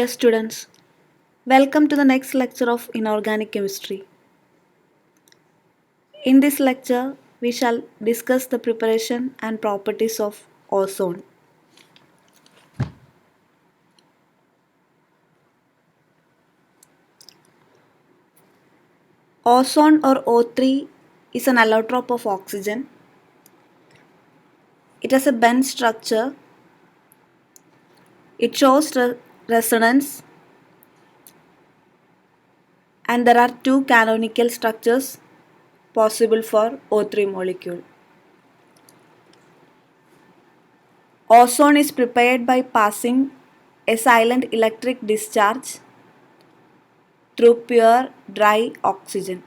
Dear students, welcome to the next lecture of Inorganic Chemistry. In this lecture, we shall discuss the preparation and properties of ozone. Ozone or O3 is an allotrope of oxygen. It has a bent structure. It shows resonance, and there are two canonical structures possible for O3 molecule. Ozone is prepared by passing a silent electric discharge through pure dry oxygen.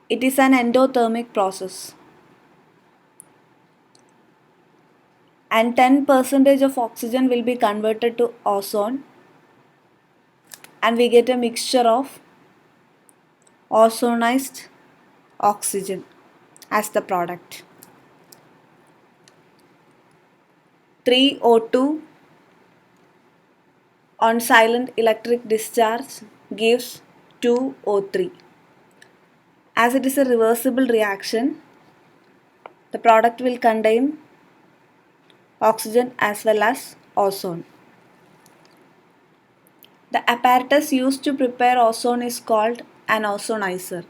It is an endothermic process, and 10% of oxygen will be converted to ozone, and we get a mixture of ozonized oxygen as the product. 3O2 on silent electric discharge gives 2O3. As it is a reversible reaction, the product will contain oxygen as well as ozone. The apparatus used to prepare ozone is called an ozonizer.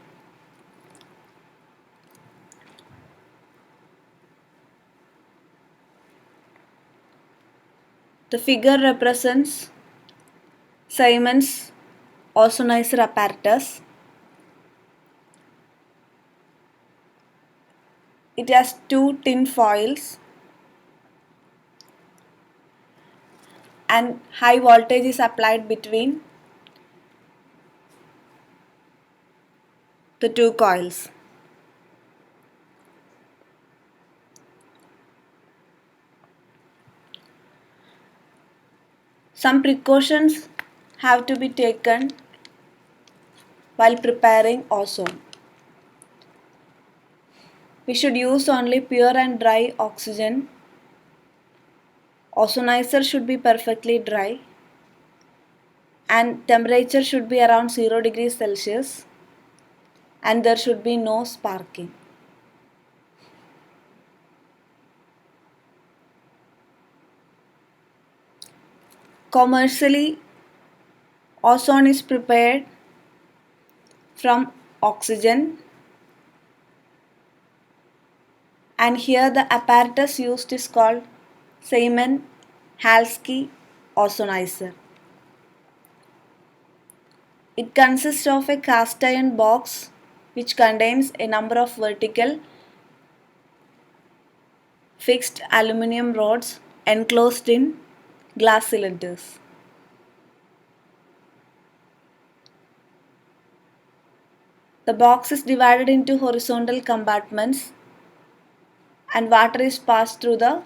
The figure represents Siemens ozonizer apparatus. It has two tin foils and high voltage is applied between the two coils. Some precautions have to be taken while preparing ozone. We should use only pure and dry oxygen. Ozonizer should be perfectly dry and temperature should be around 0 degrees Celsius and there should be no sparking. Commercially, ozone is prepared from oxygen, and here the apparatus used is called Siemens Halsky ozonizer. It consists of a cast iron box which contains a number of vertical fixed aluminum rods enclosed in glass cylinders. The box is divided into horizontal compartments and water is passed through the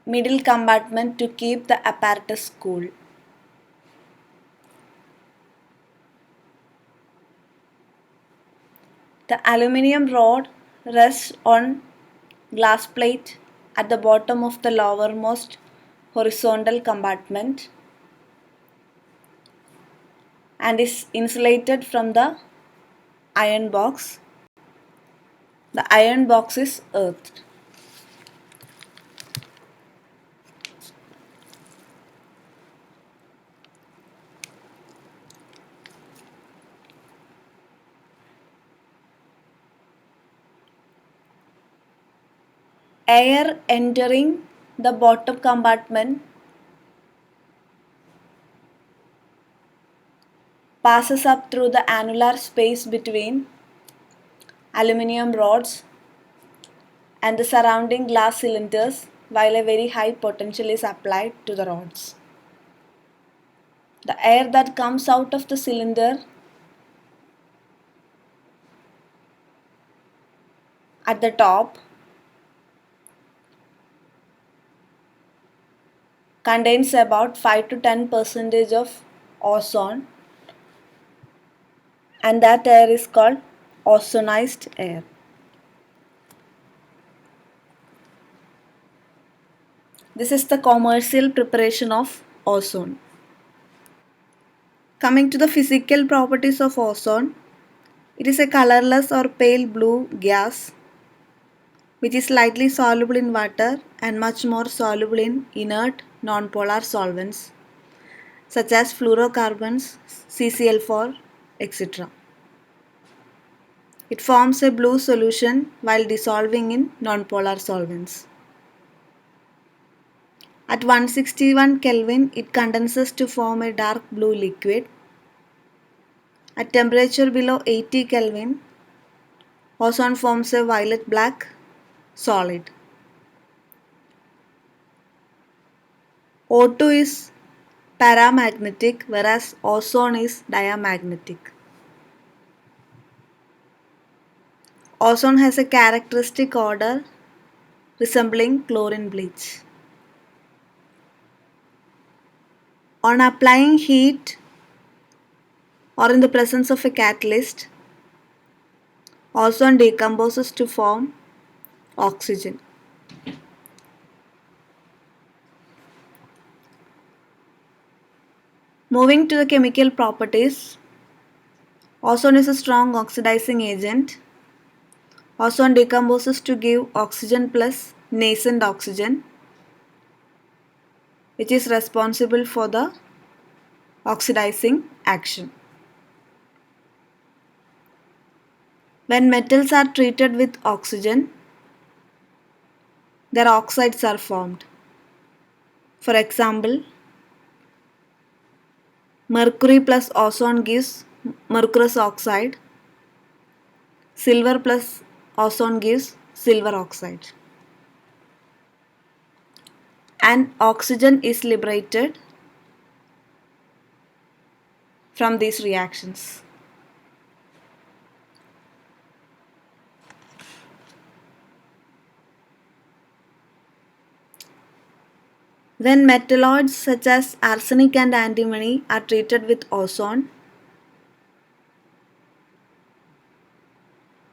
middle compartment to keep the apparatus cool. The aluminum rod rests on glass plate at the bottom of the lowermost horizontal compartment and is insulated from the iron box. The iron box is earthed. Air entering the bottom compartment passes up through the annular space between aluminum rods and the surrounding glass cylinders while a very high potential is applied to the rods. The air that comes out of the cylinder at the top contains about 5 to 10% of ozone, and that air is called ozonized air. This is the commercial preparation of ozone. Coming to the physical properties of ozone, it is a colorless or pale blue gas which is lightly soluble in water and much more soluble in inert nonpolar solvents such as fluorocarbons, CCl4, etc. It forms a blue solution while dissolving in nonpolar solvents. At 161 Kelvin, it condenses to form a dark blue liquid. At temperature below 80 Kelvin, ozone forms a violet black solid. O2 is paramagnetic whereas ozone is diamagnetic. Ozone has a characteristic odor resembling chlorine bleach. On applying heat or in the presence of a catalyst, ozone decomposes to form oxygen. Moving to the chemical properties, ozone is a strong oxidizing agent. Ozone decomposes to give oxygen plus nascent oxygen, which is responsible for the oxidizing action. When metals are treated with oxygen, their oxides are formed. For example, mercury plus ozone gives mercurous oxide. Silver plus ozone gives silver oxide. And oxygen is liberated from these reactions. When metalloids such as arsenic and antimony are treated with ozone,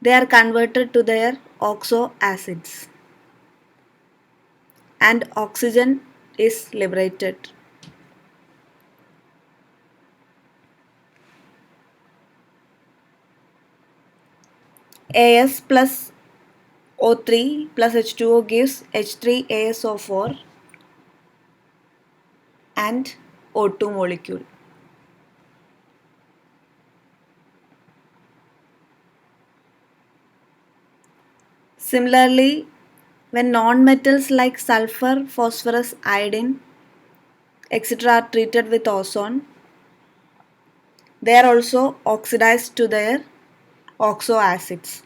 they are converted to their oxo acids and oxygen is liberated. As plus O3 plus H2O gives H3ASO4 and O2 molecule. Similarly, when non-metals like sulfur, phosphorus, iodine, etc. are treated with ozone, they are also oxidized to their oxo acids.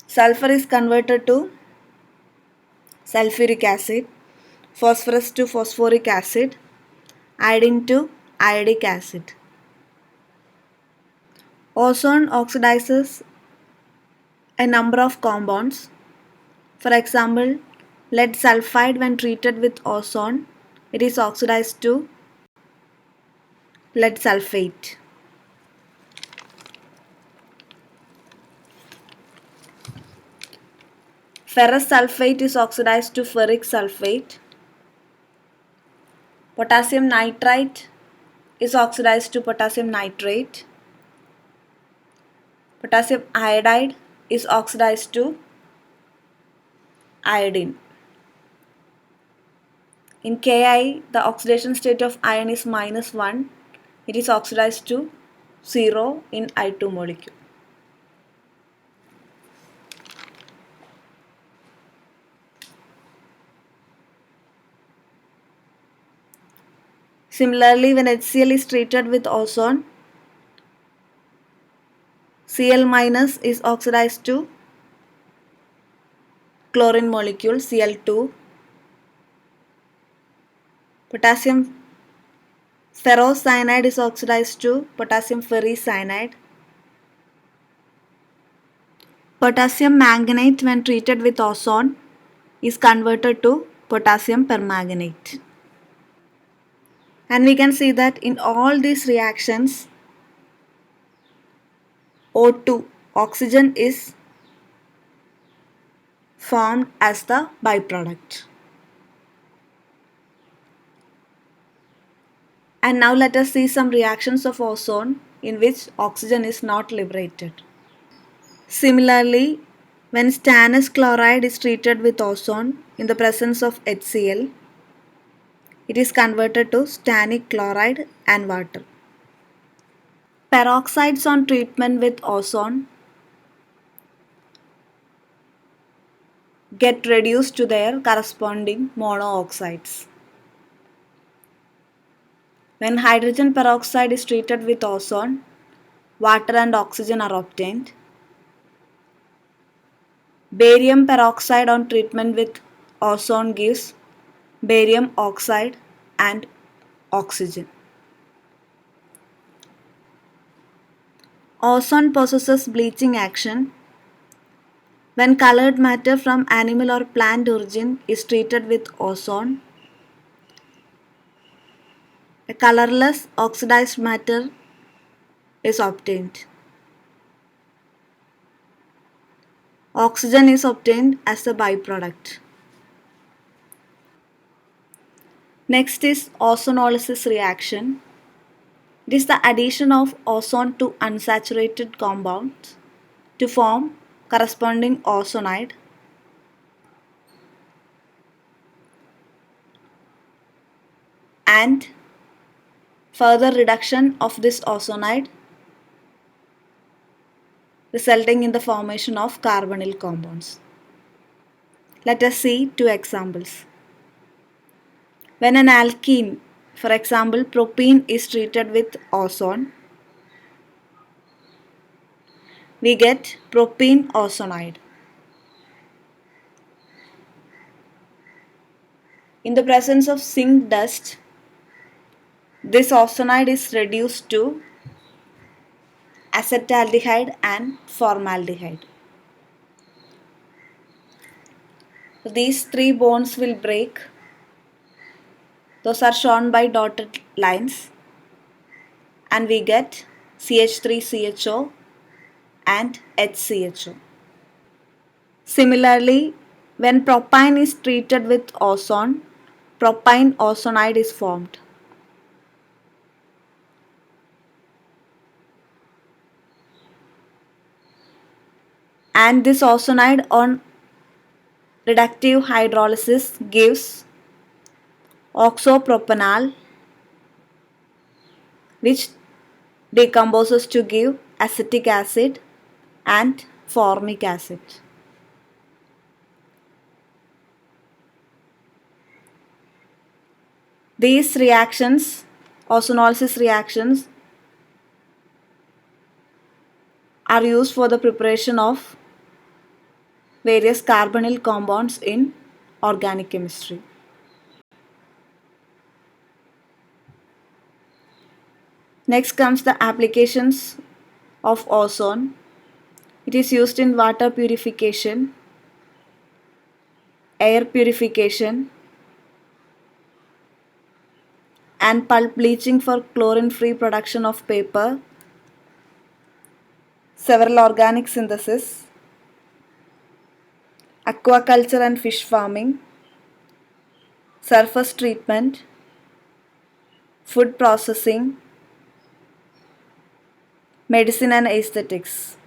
Sulfur is converted to sulfuric acid, phosphorus to phosphoric acid, iodine to iodic acid. Ozone oxidizes a number of compounds. For example, lead sulfide when treated with ozone, it is oxidized to lead sulfate. Ferrous sulfate is oxidized to ferric sulfate. Potassium nitrite is oxidized to potassium nitrate. Potassium iodide is oxidized to iodine. In Ki, the oxidation state of iron is -1. It is oxidized to 0 in I2 molecule. Similarly, when HCl is treated with ozone, Cl- is oxidized to chlorine molecule Cl2. Potassium ferrocyanide is oxidized to potassium ferricyanide. Potassium manganate when treated with ozone is converted to potassium permanganate. And we can see that in all these reactions, O2, oxygen is formed as the byproduct. And now let us see some reactions of ozone in which oxygen is not liberated. Similarly, when stannous chloride is treated with ozone in the presence of HCl, it is converted to stannic chloride and water. Peroxides on treatment with ozone get reduced to their corresponding monooxides. When hydrogen peroxide is treated with ozone, water and oxygen are obtained. Barium peroxide on treatment with ozone gives barium oxide and oxygen. Ozone possesses bleaching action. When colored matter from animal or plant origin is treated with ozone, a colorless oxidized matter is obtained. Oxygen is obtained as a byproduct. Next is ozonolysis reaction. It is the addition of ozone to unsaturated compounds to form corresponding ozonide. And further reduction of this ozonide resulting in the formation of carbonyl compounds. Let us see two examples. When an alkene, for example propene, is treated with ozone, we get propene ozonide. In the presence of zinc dust, this ozonide is reduced to acetaldehyde and formaldehyde. So these three bonds will break. Those are shown by dotted lines. And we get CH3CHO and HCHO. Similarly, when propine is treated with ozone, propine ozonide is formed. And this ozonide on reductive hydrolysis gives oxopropanol, which decomposes to give acetic acid and formic acid. These reactions, ozonolysis reactions, are used for the preparation of various carbonyl compounds in organic chemistry. Next comes the applications of ozone. It is used in water purification, air purification, and pulp bleaching for chlorine-free production of paper, several organic synthesis, aquaculture and fish farming, surface treatment, food processing, medicine and aesthetics.